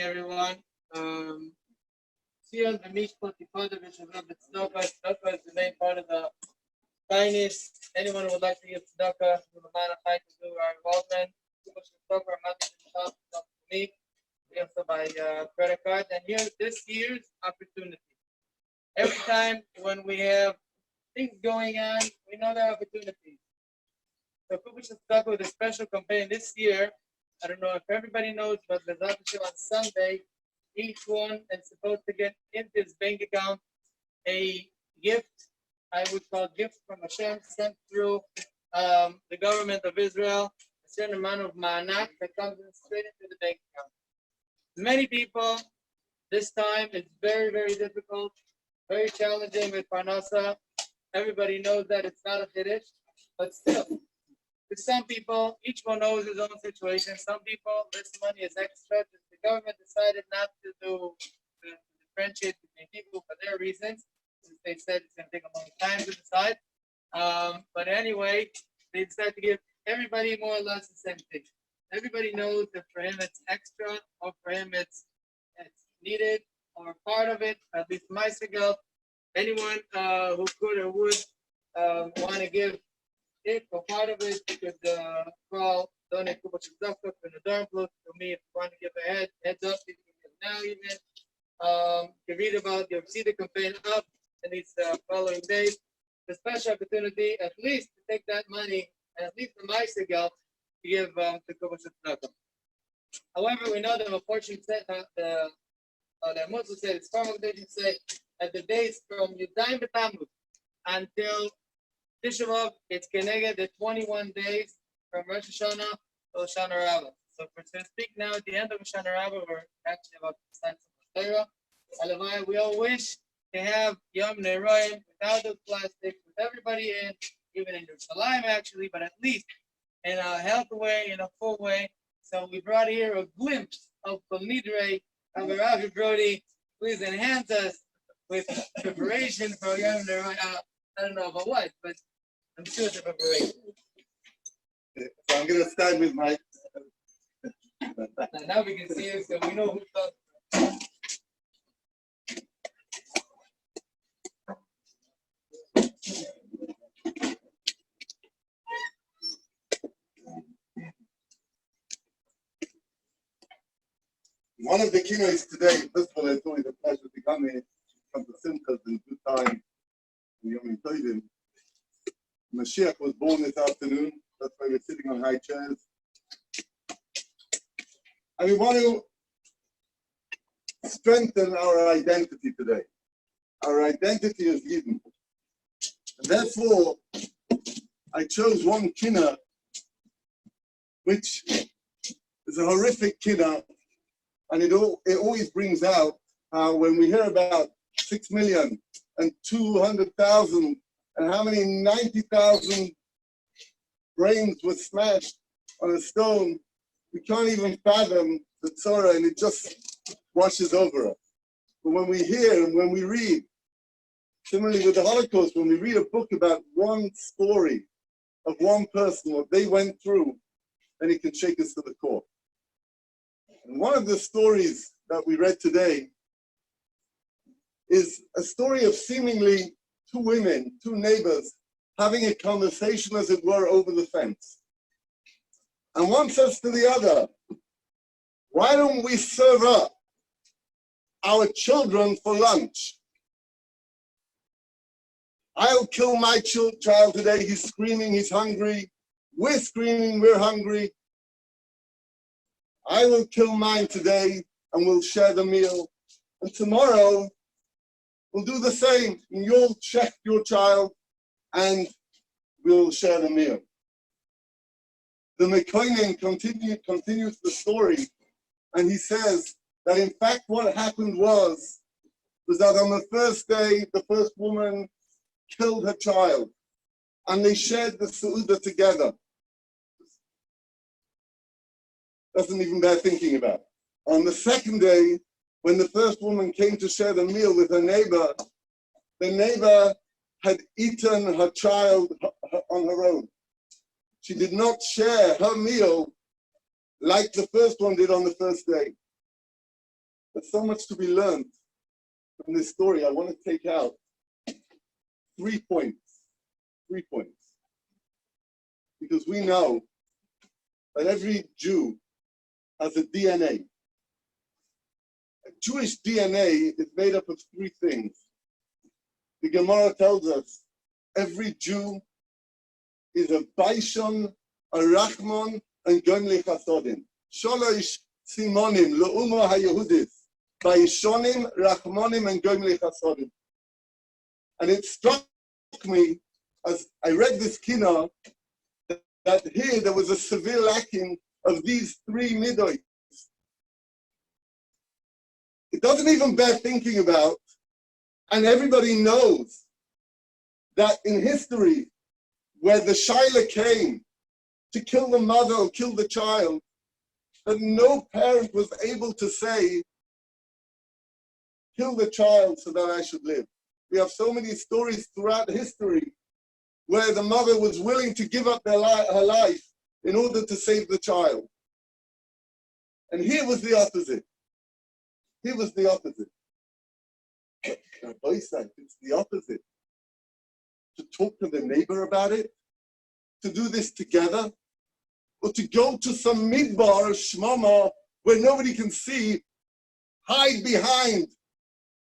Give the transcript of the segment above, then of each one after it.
everyone. Shiur the Mishpat Tipadovich of Rabbi Tzedakah is the main part of the kindness. Anyone who would like to give tzedakah, we would mind to do our involvement. Me, also by credit card. And here's this year's opportunity. Every time when we have things going on, we know there are opportunities. So Kubush Tzedakah with a special campaign this year. I don't know if everybody knows, but on Sunday, each one is supposed to get into his bank account a gift. I would call gift from Hashem sent through the government of Israel, a certain amount of ma'anak that comes in straight into the bank account. Many people, this time it's very, very difficult, very challenging with Parnasa. Everybody knows that it's not a Kiddush, but still, for some people, each one knows his own situation. Some people, this money is extra. The government decided not to differentiate between people for their reasons, since they said it's going to take a long time to decide. But anyway, they decided to give everybody more or less the same thing. Everybody knows that for him it's extra, or for him it's needed, or part of it, at least my sigal. Anyone who could or would want to give it or part of it, you could call, donate to from the dorm close to me. If you want to give a heads up, you can give now even. You can read about, you'll see the campaign up in these following days. The special opportunity, at least to take that money, and at least the my sigal, to give to Kubush Tzedakah. However, we know that the portion said the Muslim said, it's formal tradition say that the days from Yudayim B'Tammuz until Tisha, it's Kinah, the 21 days from Rosh Hashanah to Hoshana Rabbah. So for to speak now at the end of Hoshana Rabbah, we're actually about to start some Torah. Alavai, we all wish to have Yom Neroim without the plastic, with everybody in, even in Yerushalayim actually, but at least in a healthy way, in a full way. So we brought here a glimpse of Nidre, Rabbi Raphi Brodie. Please enhance us with preparation for Yom Neroim. I don't know about what, but I'm sure it's a preparation. So I'm going to start with my... Now we can see it, so we know who's talking. One of the Kinahs today, first of all, it's always a pleasure to come here, come to Simchas in good time, in Yom Tovim. Mashiach was born this afternoon, that's why we're sitting on high chairs. And we want to strengthen our identity today. Our identity as Yidden. And therefore, I chose one Kinah, which is a horrific Kinah, and it always brings out how when we hear about 6,200,000 and how many 90,000 brains were smashed on a stone, we can't even fathom the Zara, and it just washes over us. But when we hear and when we read, similarly with the Holocaust, when we read a book about one story of one person, what they went through, then it can shake us to the core. And one of the stories that we read today is a story of seemingly two women, two neighbors, having a conversation, as it were, over the fence. And one says to the other, why don't we serve up our children for lunch? I'll kill my child today. He's screaming, he's hungry. We're screaming, we're hungry. I will kill mine today and we'll share the meal. And tomorrow, we'll do the same. And you'll check your child and we'll share the meal. The Mekoinen continues the story, and he says that in fact what happened was that on the first day, the first woman killed her child, and they shared the Seudah together. Doesn't even bear thinking about. On the second day, when the first woman came to share the meal with her neighbor, the neighbor had eaten her child on her own. She did not share her meal like the first one did on the first day. There's so much to be learned from this story. I want to take out 3 points. 3 points. Because we know that every Jew has a DNA. A Jewish DNA is made up of 3 things. The Gemara tells us every Jew is a Baishon, a Rachman, and Gomli Chasodim. Sholosh Simonim, Le'uma HaYehudis. Baishonim, Rachmanim, and Gomli Chasodim. And it struck me as I read this Kinah that here there was a severe lacking of these 3 midos. It doesn't even bear thinking about, and everybody knows that in history, where the Shaila came to kill the mother or kill the child, that no parent was able to say, kill the child so that I should live. We have so many stories throughout history where the mother was willing to give up her life in order to save the child. And here was the opposite. Here was the opposite. Rabbi said it's the opposite. To talk to the neighbor about it, to do this together, or to go to some midbar, shmama, where nobody can see, hide behind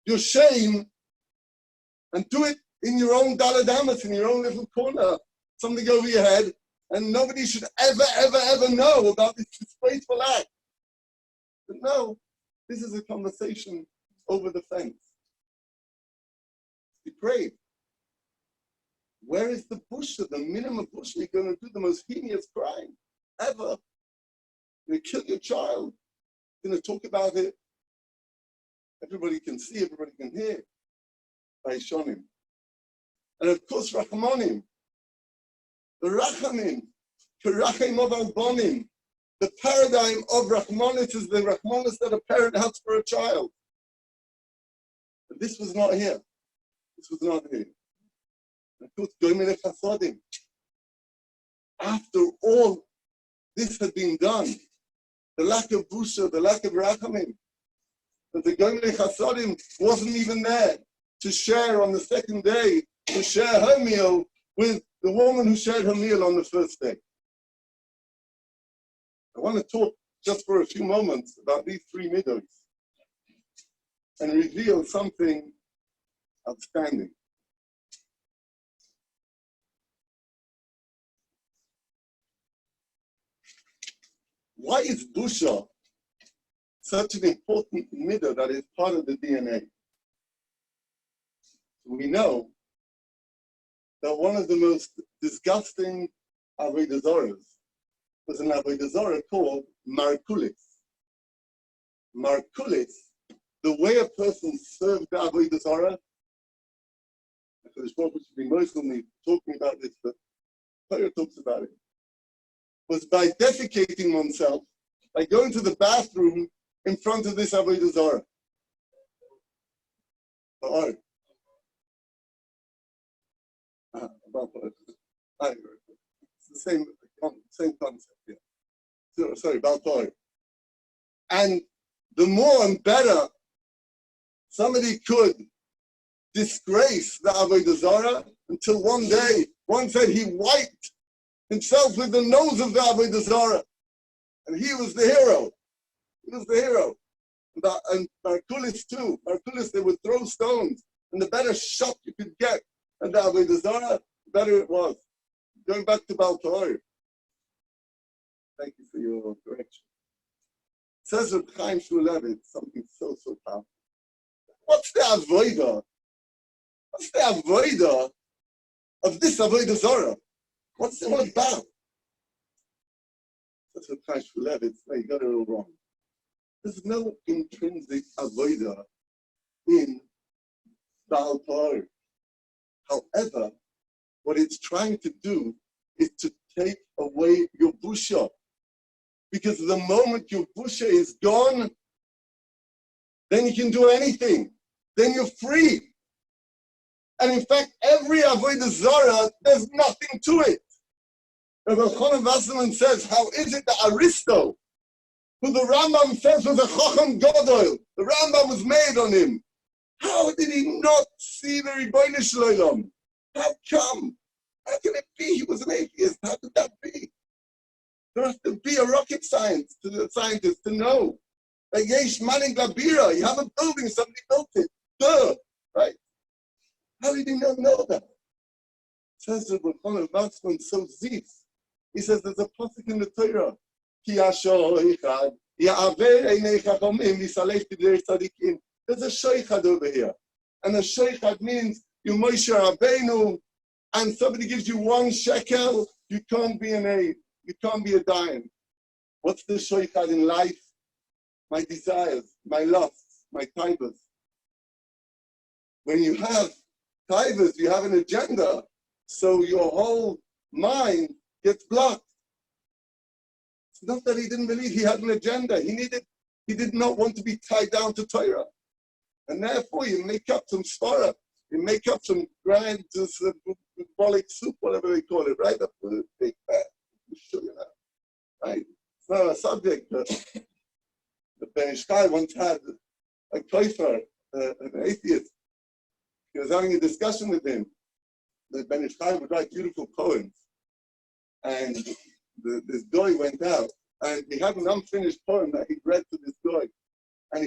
your shame, and do it in your own daladamas, in your own little corner, something over your head, and nobody should ever know about this disgraceful act. But no, this is a conversation over the fence. Be brave. Where is the busha, the minimum busha? You're going to do the most heinous crime ever. You're going to kill your child. You're going to talk about it. Everybody can see, everybody can hear. By Shonim. And of course, Rachmanim. The Rachamim. Kerachim of Albonim. The paradigm of Rachmanis is the Rachmanis that a parent has for a child. But this was not here. This was not here. And of course, Goymelech Hasadim. After all this had been done, the lack of busha, the lack of rachamim, that the Goymelech Hasadim wasn't even there to share on the second day, to share her meal with the woman who shared her meal on the first day. I want to talk just for a few moments about these 3 midos and reveal something outstanding. Why is busha such an important midah that is part of the DNA? We know that one of the most disgusting avodah zaras was an avodah zara called markulis. Markulis, the way a person served the avodah zara, there's probably should be mostly talking about this, but Torah talks about it, was by defecating oneself, by going to the bathroom in front of this avodah zara. It's the same concept, yeah. So, sorry, Baltor. And the more and better somebody could disgrace the avodah zara, until one day, one said he wiped himself with the nose of the avodah zara, and he was the hero. He was the hero. And Markulis too. Markulis, they would throw stones, and the better shot you could get at the avodah zara, the better it was. Going back to Baltor. Thank you for your correction. It says with Chaim Shmulevitz something so powerful. What's the avodah? What's the avodah of this avodah zara? What's it all about? That's what Chaim Shmulevitz. No, you got it all wrong. There's no intrinsic avodah in Baal Torah. However, what it's trying to do is to take away your busha. Because the moment your busha is gone, then you can do anything. Then you're free. And in fact, every avodah zara, there's nothing to it. Rabbi Yochanan Wasserman says, how is it that Aristo, who the Rambam says was a Chacham Gadol, The Rambam was made on him. How did he not see the Ribono Shel Olam? How come? How can it be? He was an atheist. How could that be? There has to be a rocket scientist to know. Like Yesh Manin Gabira, you have a building, somebody built it. Duh, right? How did he not know that? Says the Rebbe Nachman so zif. He says there's a pasuk in the Torah. Ki ha-shoichad ya'aver einei chachamim v'yisalech b'derech tzadikim. There's a shoichad over here. And a shoichad means you Moshe Rabbeinu, and somebody gives you 1 shekel, you can't be an aid. You can't be a dime. What's the shoichad in life? My desires, my lusts, my taivas. When you have taivas, you have an agenda, so your whole mind gets blocked. It's not that he didn't believe he had an agenda. He did not want to be tied down to Torah. And therefore you make up some svara, you make up some grand symbolic soup, whatever they call it, right? Up with a big fat sugar, right? It's not a subject. The Ben Ish Chai once had a kofer, an atheist. He was having a discussion with him. The Ben Ish Chai would write beautiful poems. And this guy went out, and he had an unfinished poem that he read to this guy. And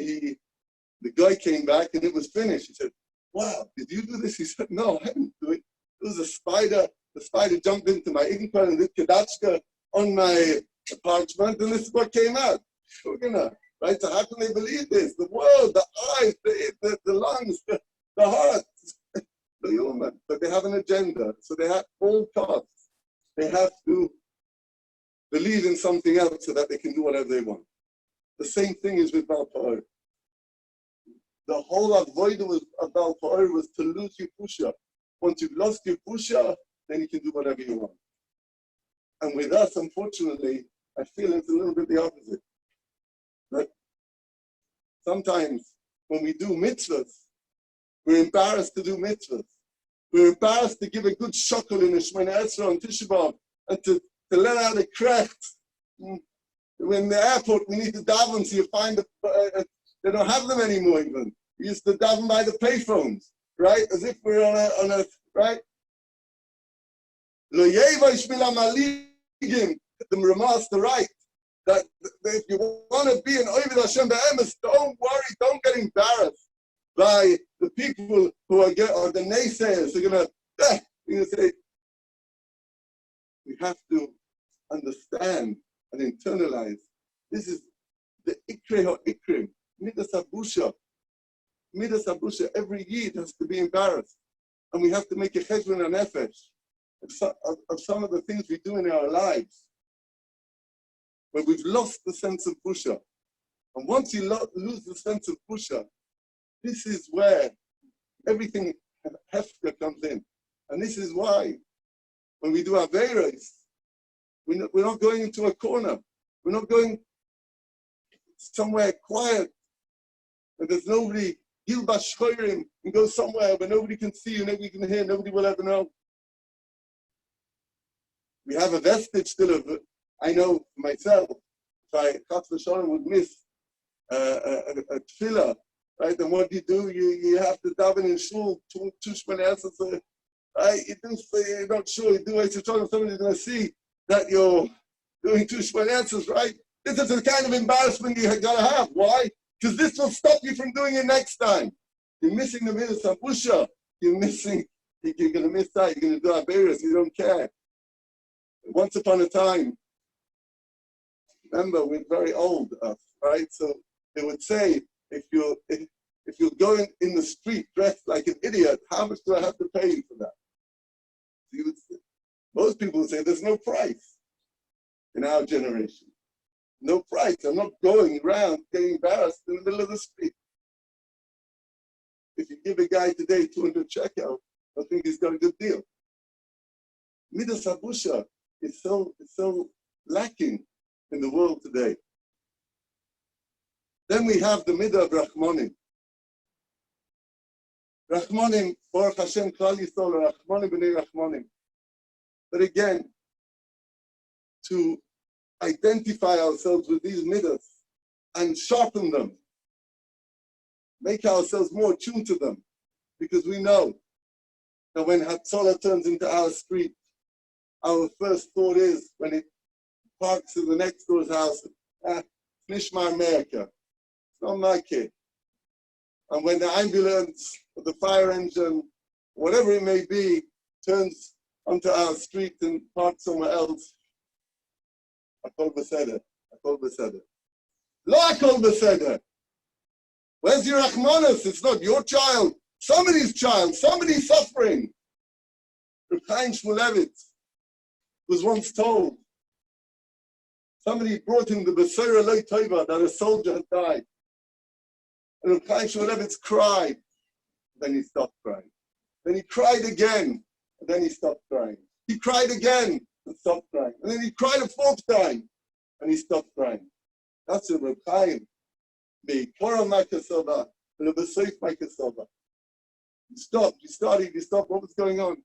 the guy came back, and it was finished. He said, "Wow, did you do this?" He said, "No, I didn't do it. It was a spider. The spider jumped into my inkpad and did kadachka on my parchment, and this is what came out." Right? So how can they believe this? The world, the eyes, the lungs, the heart, the human. But they have an agenda. So they have all costs. They have to believe in something else so that they can do whatever they want. The same thing is with Baal Pa'or. The whole avodah of Baal Pa'or was to lose your pusha. Once you've lost your pusha, then you can do whatever you want. And with us, unfortunately, I feel it's a little bit the opposite. But sometimes when we do mitzvahs, we're embarrassed to do mitzvahs. We're embarrassed to give a good shokol in a Shemona Esrei on Tisha B'Av and to let out a cracks. When in the airport, we need to daven, so you find they don't have them anymore even. We used to daven by the payphones, right? As if we're on a right? Lo yeva ishmila maligim, the Ramah's the right. That if you want to be an Oved Hashem be'emes, don't worry, don't get embarrassed by the people who are the naysayers. They're gonna say, we have to understand and internalize. This is the ikre ha'ikrim, midas habusha. Midas habusha, every yid has to be embarrassed. And we have to make a cheshbon and nefesh of some of the things we do in our lives. But we've lost the sense of pusha. And once you lose the sense of pusha, this is where everything hefka comes in. And this is why when we do our Averos, we're not going into a corner. We're not going somewhere quiet where there's nobody, Gilba Shchorim, and go somewhere where nobody can see you, nobody can hear, nobody will ever know. We have a vestige still of it. I know myself, if I Chas v'Shalom would miss a tefillah, right? And what do? You have to daven in shul, two Shemona Esrei, right? You do say you're not sure. You do somebody's going to see that you're doing 2 Shemona Esrei, right? This is the kind of embarrassment you got to have. Why? Because this will stop you from doing it next time. You're missing the midas habusha. You're going to miss that. You're going to do Averos. You don't care. Once upon a time, remember, we're very old, right? So they would say, if you're going in the street dressed like an idiot, how much do I have to pay you for that? So most people would say there's no price in our generation. No price. I'm not going around getting embarrassed in the middle of the street. If you give a guy today 200 shekel, I think he's got a good deal. Midas habusha is so lacking in the world today. Then we have the midah of Rachmanim. Rachmanim, Baruch Hashem, Klal Yisrael, Rachmanim b'nei Rachmanim. But again, to identify ourselves with these midas and sharpen them make ourselves more attuned to them, because we know that when Hatzalah turns into our street, our first thought is, when it parks in the next door's house, Nishma America, it's not my kid. And when the ambulance or the fire engine, whatever it may be, turns onto our street and parks somewhere else, Akol Beseder, Akol Beseder. Lo Akol Beseder. Where's your Rachmanis? It's not your child. Somebody's child. Somebody's suffering. Reb Chaim Shmulevitz was once told, somebody brought him the Besorah Lo Tova that a soldier had died. And Reb Chaim Shmulevitz cried. Then he stopped crying. Then he cried again. And then he stopped crying. He cried again and stopped crying. And then he cried a fourth time. And he stopped crying. That's a Reb Chaim. The Korah Makasova, the Besoif Makasova. He stopped, he started, he stopped. What was going on?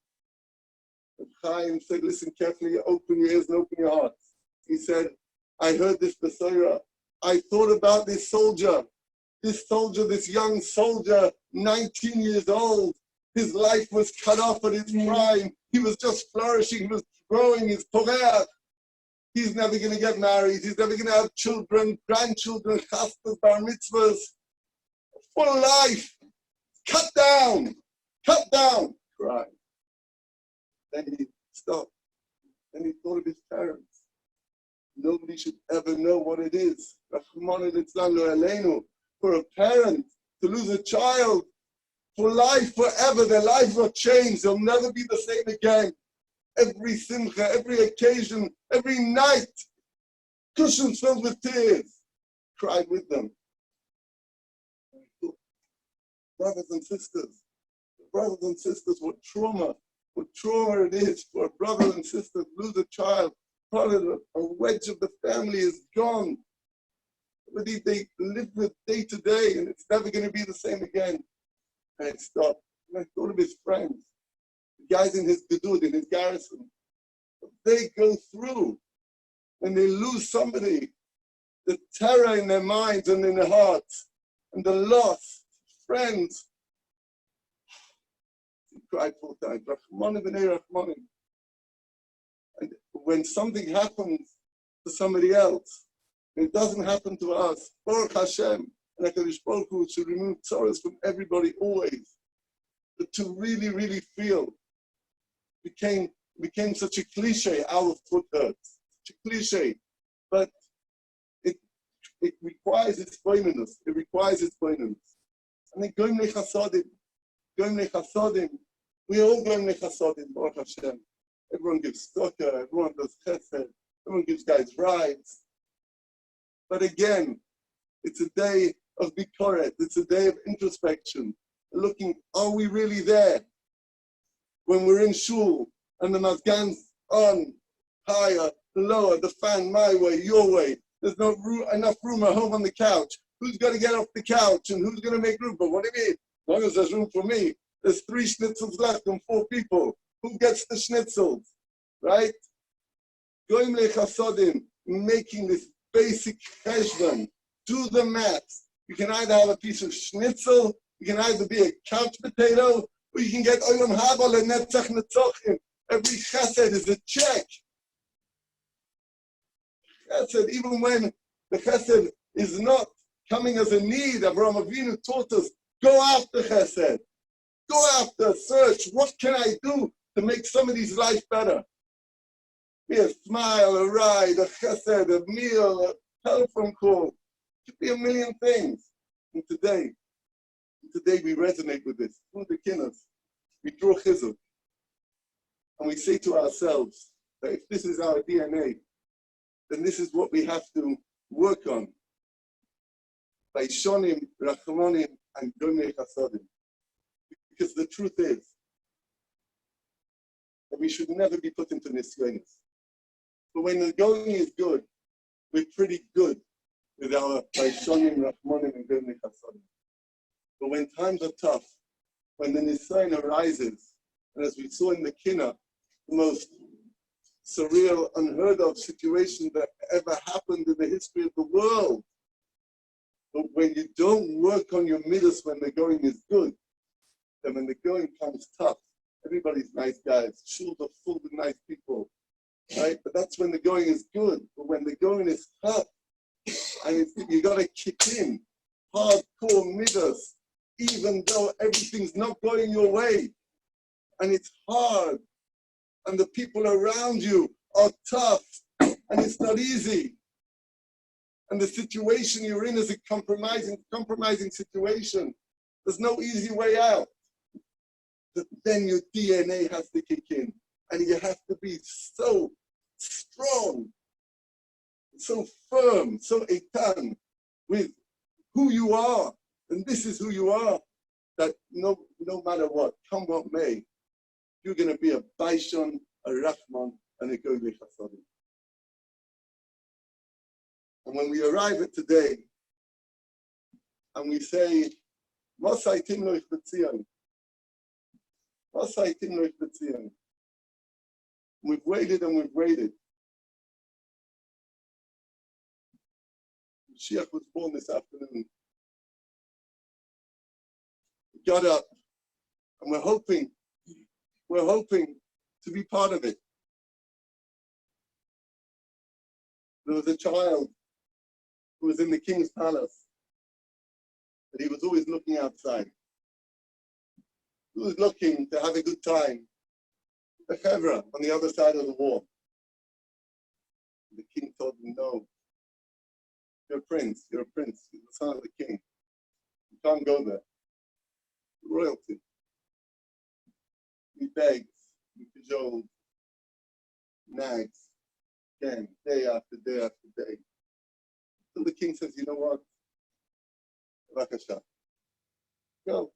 Reb Chaim said, listen carefully, open your ears and open your hearts. He said, I heard this Besorah. I thought about this soldier, this young soldier, 19 years old. His life was cut off at its prime. He was just flourishing, he was growing, his Torah. He's never going to get married. He's never going to have children, grandchildren, chastas, bar mitzvahs. Full life. Cut down. Cry. Then he stopped. Then he thought of his parents. Nobody should ever know what it is. For a parent to lose a child for life, forever, their life will change. They'll never be the same again. Every simcha, every occasion, every night, cushions filled with tears, cried with them. Brothers and sisters, what trauma it is for a brother and sister to lose a child. Part of a wedge of the family is gone. They live with day to day, and it's never going to be the same again. And it stopped. And I thought of his friends. Guys in his gedud, in his garrison, they go through when they lose somebody, the terror in their minds and in their hearts, and the loss, friends. He cried 4 times, Rachmanim b'nei Rachmanim. And when something happens to somebody else, it doesn't happen to us, Baruch Hashem, and HaKadosh Baruch Hu should remove sorrows from everybody always. But to really, really feel became such a cliche, our foot hurts. Such a cliche. But it requires its poignance. It requires its poignance. And then goim lechasodim. We all goim lechasodim, Baruch Hashem. Everyone gives tzedakah, everyone does chesed, everyone gives guys rides. But again, it's a day of bikoret. It's a day of introspection. Looking, are we really there? When we're in shul and the mazgan's on, higher, lower, the fan my way, your way. There's no enough room at home on the couch. Who's going to get off the couch and who's going to make room? But what do you mean? As long as there's room for me, there's 3 schnitzels left and 4 people. Who gets the schnitzels? Right? Goim lechasodim, making this basic cheshbon. Do the math. You can either have a piece of schnitzel, you can either be a couch potato, or you can get olam haba lenetzach netzochim. Every chesed is a check. Chesed, even when the chesed is not coming as a need, Avraham Avinu taught us, go after chesed. Go after, search, what can I do to make somebody's life better? Be a smile, a ride, a chesed, a meal, a telephone call. It could be a million things. And today we resonate with this. Through the Kinah, we draw chizuk. And we say to ourselves that if this is our DNA, then this is what we have to work on. By shonim, rachmanim, and gomei chasadim. Because the truth is that we should never be put into nisyonis. But when the going is good, we're pretty good with our shonim, rachmanim, and gomei chasadim. But when times are tough, when the nisyon arises, and as we saw in the Kinah, the most surreal, unheard of situation that ever happened in the history of the world. But when you don't work on your midas when the going is good, then when the going comes tough, everybody's nice guys, shuls are full of nice people, right? But that's when the going is good. But when the going is tough, and you got to kick in hardcore midas, even though everything's not going your way, and it's hard, and the people around you are tough, and it's not easy. And the situation you're in is a compromising situation. There's no easy way out. But then your DNA has to kick in, and you have to be so strong, so firm, so eitan with who you are, and this is who you are, that no matter what, come what may, you're going to be a Baishon, a Rachman, and a Goyli Chasadim. And when we arrive at today, and we say, Mosai Timloich B'Tzion, Mosai Timloich B'Tzion, we've waited and we've waited. Mashiach was born this afternoon. We got up, and we're hoping to be part of it. There was a child who was in the king's palace, but he was always looking outside. He was looking to have a good time. The Chevra on the other side of the wall. The king told him, no, you're a prince, you're the son of the king. You can't go there. Royalty. He begs, he cajoles, nags, again, day after day after day. So the king says, you know what? Rakasha. Go.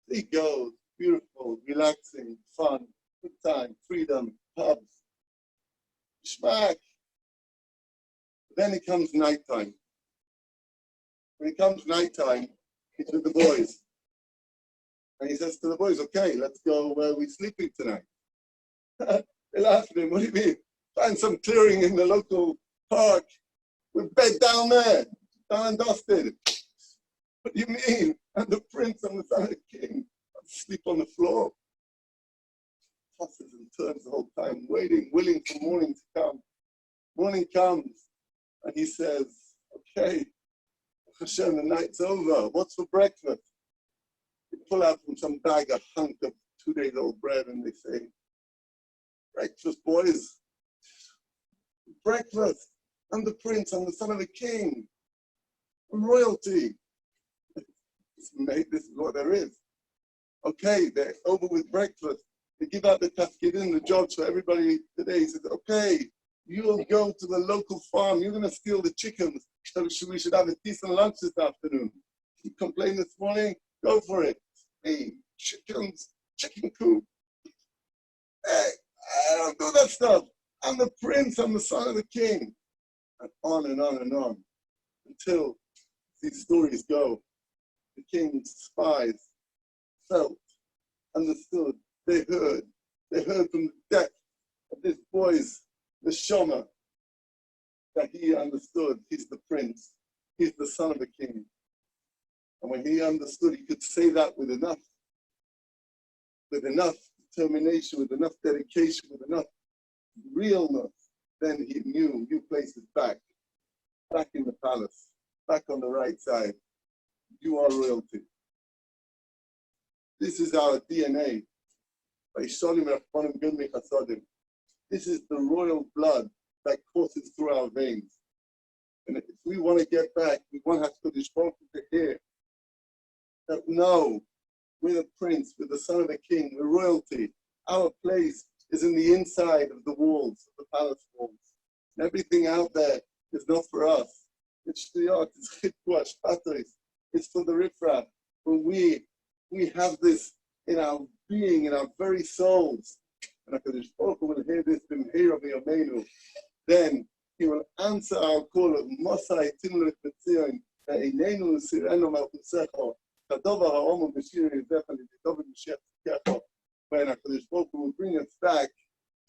He goes, beautiful, relaxing, fun, good time, freedom, pubs, schmack. Then it comes nighttime. When it comes nighttime, he's with the boys. And he says to the boys, okay, let's go where we're sleeping tonight. They laugh at him, what do you mean? Find some clearing in the local park. We're bed down there, done and dusted. What do you mean? And the prince and the son of the king sleep on the floor. Tosses and turns the whole time, waiting, willing for morning to come. Morning comes, and he says, okay, Hashem, the night's over. What's for breakfast? They pull out from some bag a hunk of 2-day-old bread, and they say, breakfast, boys. Breakfast. I'm the prince, I'm the son of the king. I'm royalty. This is what there is. Okay, they're over with breakfast. They give out the tafkidim, the jobs for everybody today. He says, okay, you'll go to the local farm. You're going to steal the chickens. So we should have a decent lunch this afternoon. You complained this morning? Go for it. Hey, chickens, chicken coop. Hey, I don't do that stuff. I'm the prince. I'm the son of the king. And on and on and on. Until these stories go. The king's spies felt, understood, they heard from the depth of this boy's neshama that he understood he's the prince, he's the son of a king. And when he understood, he could say that with enough determination, with enough dedication, with enough realness, then he knew new places back in the palace, back on the right side. You are royalty. This is our DNA. This is the royal blood that courses through our veins. And if we want to get back, we want to have to hear that no, we're the prince, we're the son of the king, we're royalty. Our place is in the inside of the walls, of the palace walls. And everything out there is not for us. It's shtiyot, it's chitkuah, shpatos. It's for the riffraff. But we have this in our being, in our very souls. And HaKadosh Baruch Hu will hear this, then he will answer our call of Mosai Timloch B'Tzion, Einenu Sirenu Malchusecho, Kadover HaOmo B'Shir Yizecha L'Didov B'Mashiach Tzidkecho. When HaKadosh Baruch Hu will bring us back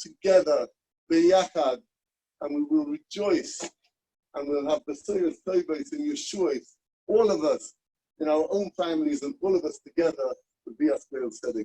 together, B'Yachad, and we will rejoice and we'll have the serious Toibos and Yeshuas, all of us, in our own families and all of us together, to be as clear as said,